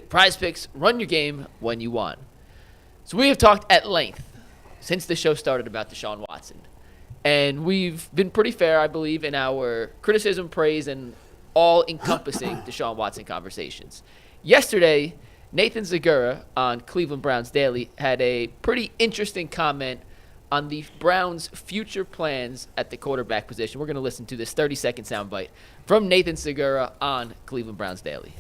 Prize Picks, run your game when you want. So we have talked at length since the show started about Deshaun Watson. And we've been pretty fair, I believe, in our criticism, praise, and all-encompassing Deshaun Watson conversations. Yesterday, Nathan Zegura on Cleveland Browns Daily had a pretty interesting comment on the Browns' future plans at the quarterback position. We're going to listen to this 30-second soundbite from Nathan Zegura on Cleveland Browns Daily.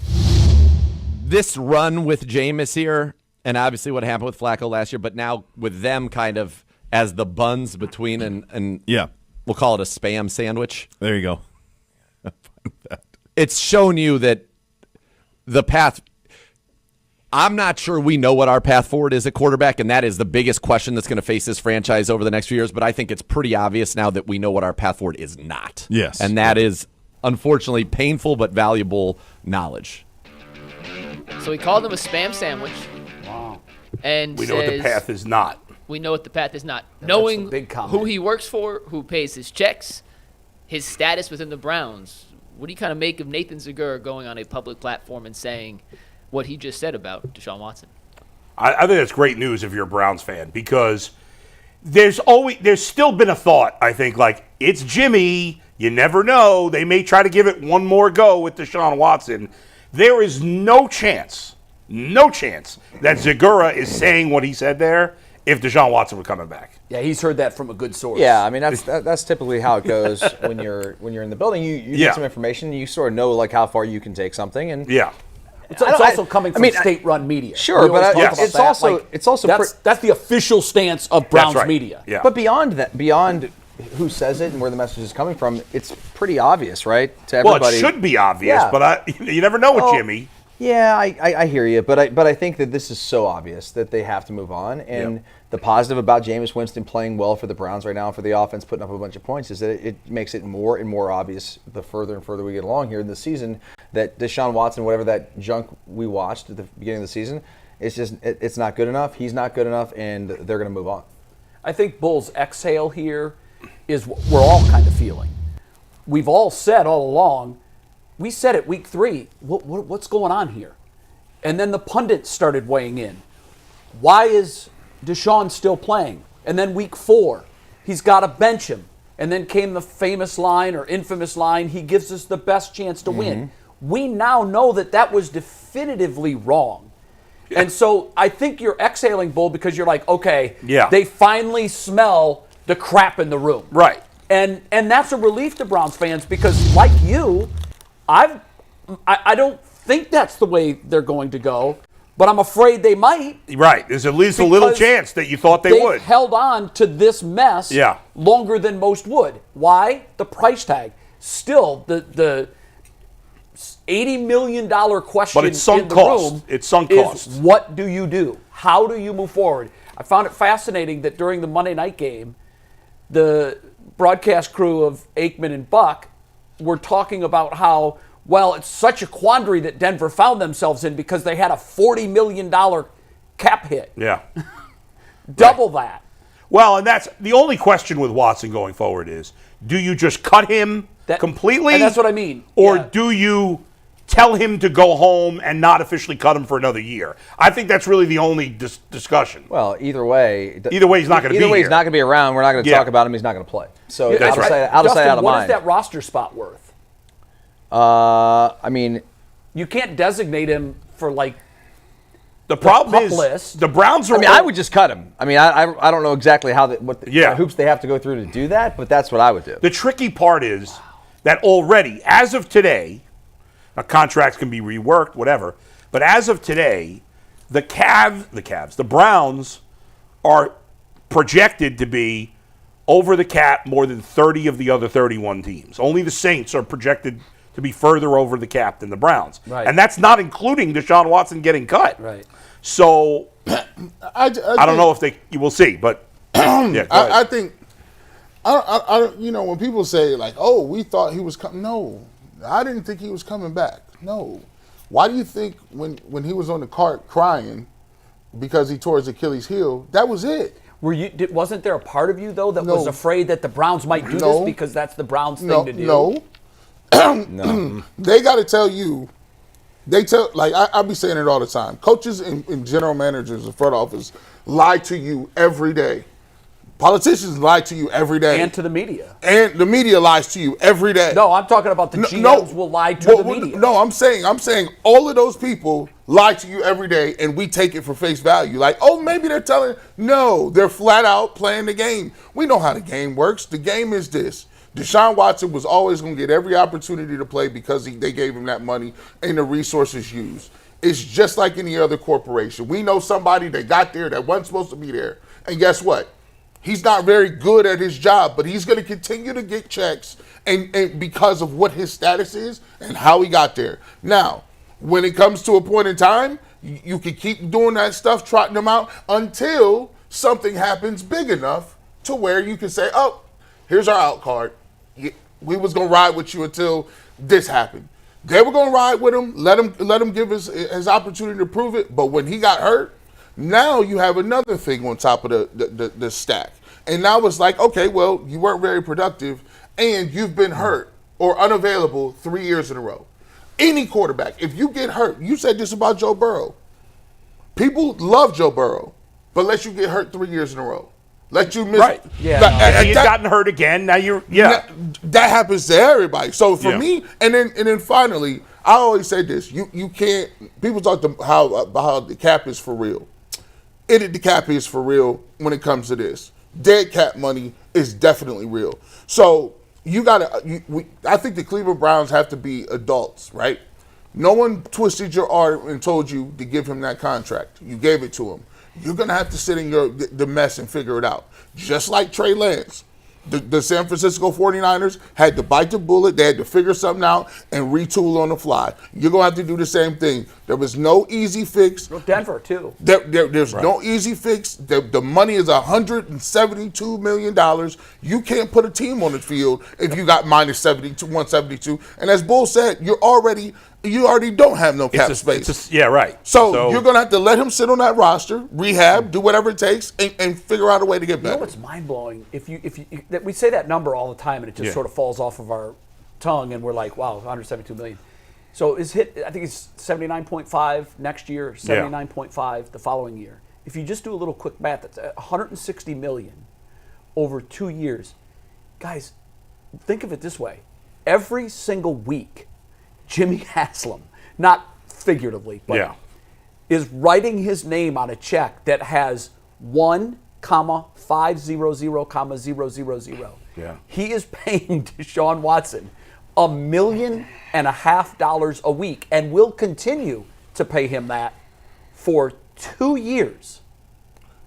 This run with Jameis here, and obviously what happened with Flacco last year, but now with them kind of as the buns between and yeah, we'll call it a spam sandwich. There you go. It's shown you that the path – I'm not sure we know what our path forward is at quarterback, and that is the biggest question that's going to face this franchise over the next few years, but I think it's pretty obvious now that we know what our path forward is not. Yes. And that is, unfortunately, painful but valuable knowledge. So he called him a spam sandwich. Wow. And we know what the path is not. We know what the path is not. Knowing who he works for, who pays his checks, his status within the Browns. What do you kind of make of Nathan Zegura going on a public platform and saying what he just said about Deshaun Watson? I think that's great news if you're a Browns fan, because there's still been a thought, I think, like, it's Jimmy. You never know. They may try to give it one more go with Deshaun Watson. There is no chance that Zegura is saying what he said there if Deshaun Watson were coming back. Yeah, he's heard that from a good source. Yeah, I mean that's typically how it goes when you're in the building. You get some information, you sort of know like how far you can take something, and yeah. It's also coming from state-run media. Sure, but it's also that's the official stance of Browns media. Yeah. But beyond that, beyond who says it and where the message is coming from, it's pretty obvious, right, to everybody. Well, it should be obvious, but you never know with Jimmy. Yeah, I hear you, but I think that this is so obvious that they have to move on. And the positive about Jameis Winston playing well for the Browns right now, for the offense putting up a bunch of points, is that it makes it more and more obvious the further and further we get along here in the season that Deshaun Watson, whatever that junk we watched at the beginning of the season, it's not good enough. He's not good enough, and they're going to move on. I think Bull's exhale here is what we're all kind of feeling. We've all said all along, we said it week 3, what's going on here? And then the pundits started weighing in. Why is Deshaun still playing? And then week 4, he's got to bench him. And then came the famous line or infamous line, he gives us the best chance to win. We now know that was definitively wrong. Yeah. And so I think you're exhaling, Bull, because you're like, okay, they finally smell the crap in the room. Right. And that's a relief to Browns fans because, like you, I don't think that's the way they're going to go, but I'm afraid they might. Right. There's at least a little chance that you thought they would. They've held on to this mess longer than most would. Why? The price tag. Still, the $80 million question but it's sunk in the cost. room it's sunk is cost. What do you do? How do you move forward? I found it fascinating that during the Monday night game, the broadcast crew of Aikman and Buck were talking about how, well, it's such a quandary that Denver found themselves in because they had a $40 million cap hit. Yeah. Double that. Well, and that's the only question with Watson going forward is, do you just cut him completely? And that's what I mean. Or do you tell him to go home and not officially cut him for another year? I think that's really the only discussion. Well, either way, he's not going to be here. Either way, he's not going to be around. We're not going to talk about him. He's not going to play. So that's right. Out of sight, out of mind. What is that roster spot worth? I mean, you can't designate him for like the problem is the Browns are. I mean, I would just cut him. I mean, I don't know exactly what hoops they have to go through to do that, but that's what I would do. The tricky part is that already, as of today, now contracts can be reworked, whatever, but as of today, the Browns are projected to be over the cap more than 30 of the other 31 teams. Only the Saints are projected to be further over the cap than the Browns. Right. And that's not including Deshaun Watson getting cut. Right. So I don't know if you will see, but I think when people say like, "Oh, we thought he was coming," no, I didn't think he was coming back. No, why do you think when he was on the cart crying because he tore his Achilles heel, that was it? Wasn't there a part of you though that was afraid that the Browns might do this because that's the Browns thing to do? No. They got to tell you They tell, like, I be saying it all the time. Coaches and general managers and front office lie to you every day. Politicians lie to you every day. And to the media. And the media lies to you every day. No, I'm talking about the GMs will lie to the media. No, I'm saying all of those people lie to you every day, and we take it for face value. Like, oh, maybe they're telling. No, they're flat out playing the game. We know how the game works. The game is this. Deshaun Watson was always going to get every opportunity to play because they gave him that money and the resources used. It's just like any other corporation. We know somebody that got there that wasn't supposed to be there. And guess what? He's not very good at his job, but he's going to continue to get checks and because of what his status is and how he got there. Now, when it comes to a point in time, you can keep doing that stuff, trotting them out until something happens big enough to where you can say, oh, here's our out card. We was going to ride with you until this happened. They were going to ride with him, let him give his opportunity to prove it. But when he got hurt, now you have another thing on top of the stack. And now it's like, okay, well, you weren't very productive and you've been hurt or unavailable 3 years in a row. Any quarterback, if you get hurt, you said this about Joe Burrow. People love Joe Burrow, but let you get hurt 3 years in a row. Let you miss. Right. Yeah. If he's gotten hurt again, now you're, That happens to everybody. So for me, and then finally, I always say this: you can't. People talk about how the cap is for real. The cap is for real when it comes to this. Dead cap money is definitely real. So you gotta. I think the Cleveland Browns have to be adults, right? No one twisted your arm and told you to give him that contract. You gave it to him. You're going to have to sit in the mess and figure it out. Just like Trey Lance. The San Francisco 49ers had to bite the bullet. They had to figure something out and retool on the fly. You're going to have to do the same thing. There was no easy fix. Denver, too. There's no easy fix. The money is $172 million. You can't put a team on the field if you got minus 172. And as Bull said, you already don't have no cap space. Right. So you're going to have to let him sit on that roster, rehab, do whatever it takes, and figure out a way to get better. You know what's mind-blowing? We say that number all the time, and it just sort of falls off of our tongue, and we're like, wow, 172 million. So I think it's 79.5 next year, 79.5 the following year. If you just do a little quick math, that's 160 million over 2 years. Guys, think of it this way. Every single week, Jimmy Haslam, not figuratively, but is writing his name on a check that has 1,500,000. Yeah. He is paying Deshaun Watson $1.5 million a week and will continue to pay him that for 2 years.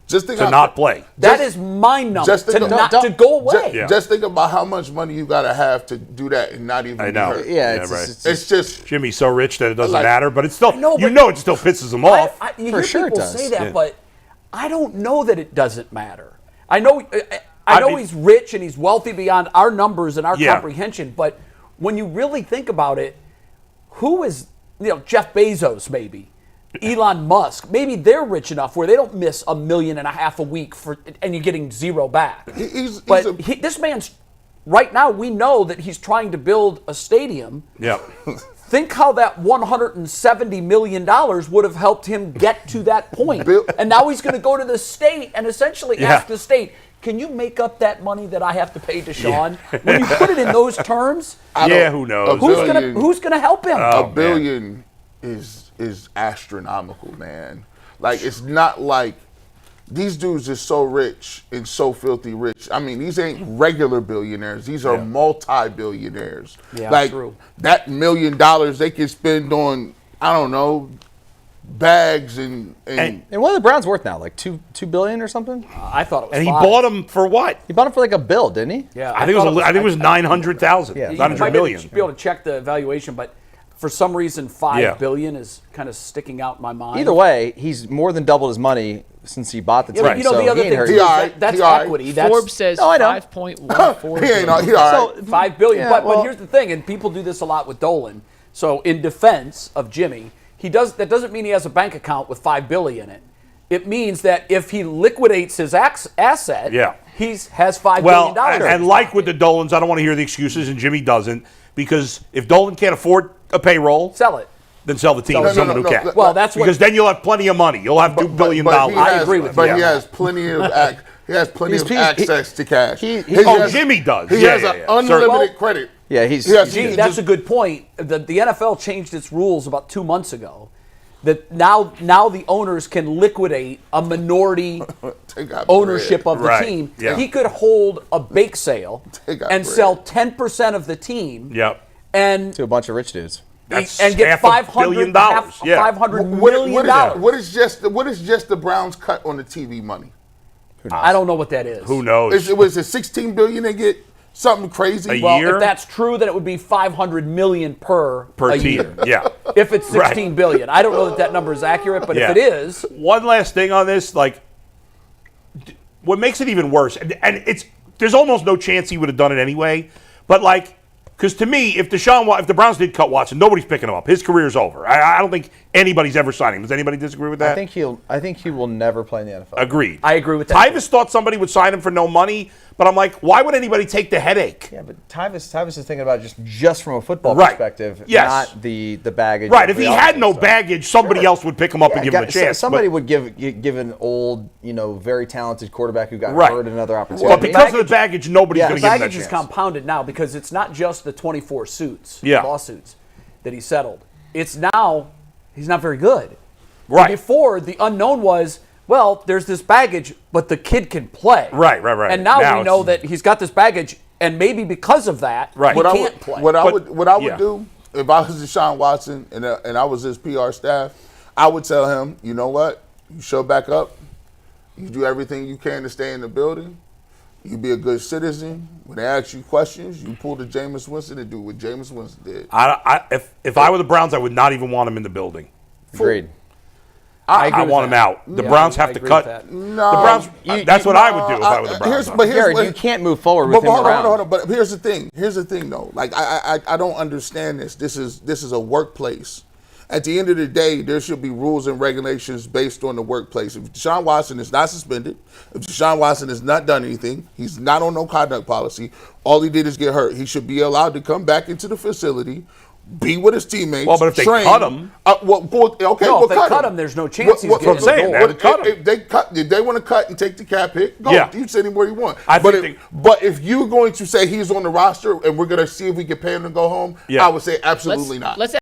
Just think not play. That is mind-numbing to go away. Just think about how much money you got to have to do that and not even be hurt. Yeah, It's just Jimmy's so rich that it doesn't matter, but it's still, it still pisses him off. You hear people say that, but I don't know that it doesn't matter. I know he's rich and he's wealthy beyond our numbers and our comprehension, but when you really think about it, who is, Jeff Bezos maybe, Elon Musk, maybe they're rich enough where they don't miss $1.5 million a week and you're getting zero back. This man's right now. We know that he's trying to build a stadium. Yeah. Think how that $170 million would have helped him get to that point. And now he's going to go to the state and essentially ask the state, can you make up that money that I have to pay Deshaun? When you put it in those terms, who knows? Who's going to help him? $1 billion is astronomical, man. Like, it's not like these dudes are so rich and so filthy rich. I mean, these ain't regular billionaires. These are multi-billionaires. Yeah, like, true. That $1 million they can spend on, I don't know, bags and what are the Browns worth now? Like $2 billion or something? I thought it was. And he 5. bought them for what? He bought them for like $1 billion, didn't he? Yeah, I think it was 900,000. Yeah, 900 million. You might be able to check the valuation, but for some reason, $5 billion is kind of sticking out in my mind. Either way, he's more than doubled his money since he bought the team. But the other thing too, that's equity. Forbes says 5.14 billion. So $5 billion. But here's the thing, and people do this a lot with Dolan. So in defense of Jimmy, that doesn't mean he has a bank account with $5 billion in it. It means that if he liquidates his asset, he has $5 billion. And like with the Dolans, I don't want to hear the excuses, and Jimmy doesn't, because if Dolan can't afford a payroll, sell it. than sell the team to someone who can. Well, that's what, because then you'll have plenty of money. You'll have $2 billion. I agree with you. But he has plenty of access to cash. Jimmy does. He has an unlimited credit. Yeah, that's a good point. The NFL changed its rules about 2 months ago. That now the owners can liquidate a minority ownership of the team. Yeah. He could hold a bake sale and sell 10% of the team. Yep. And to a bunch of rich dudes. And get $500 million. What is just the Browns cut on the TV money? I don't know what that is. Who knows? It was $16 billion they get. Something crazy. A year? If that's true, then it would be $500 million per team. year. Yeah. If it's $16 billion, I don't know that number is accurate, but if it is, one last thing on this, like, what makes it even worse, and there's almost no chance he would have done it anyway, but like, because to me, if the Browns did cut Watson, nobody's picking him up. His career's over. I don't think anybody's ever signing him. Does anybody disagree with that? I think he will never play in the NFL. Agreed. I agree with that. Tyvis thought somebody would sign him for no money, but I'm like, why would anybody take the headache? Yeah, but Tyvis is thinking about just from a football perspective, not the baggage. Right. If he had no baggage, somebody else would pick him up and give him a chance. Somebody would give an old, very talented quarterback who got hurt another opportunity. But because of the baggage, nobody's going to give him that chance. The baggage is compounded now because it's not just the 24 lawsuits that he settled. It's now he's not very good. Right. And before, the unknown was, well, there's this baggage, but the kid can play. Right. And now we know that he's got this baggage, and maybe because of that, he can't play. What I would do if I was Deshaun Watson and I was his PR staff, I would tell him, you know what? You show back up. You do everything you can to stay in the building. You be a good citizen. When they ask you questions, you pull the Jameis Winston and do what Jameis Winston did. If I were the Browns, I would not even want him in the building. Agreed. I want him out. The Browns have to cut. No, the Browns. That's what I would do if I were the Browns. Jared, you can't move forward with him around. Hold on. But here's the thing. Though. Like I don't understand this. This is a workplace. At the end of the day, there should be rules and regulations based on the workplace. If Deshaun Watson is not suspended, if Deshaun Watson has not done anything, he's not on no conduct policy. All he did is get hurt. He should be allowed to come back into the facility, be with his teammates. Well, but if they cut him, if they cut him, there's no chance he's getting the door. If they want to cut and take the cap hit, go. Yeah. You send him where you want. But if you're going to say he's on the roster and we're going to see if we can pay him to go home, I would say absolutely not. Let's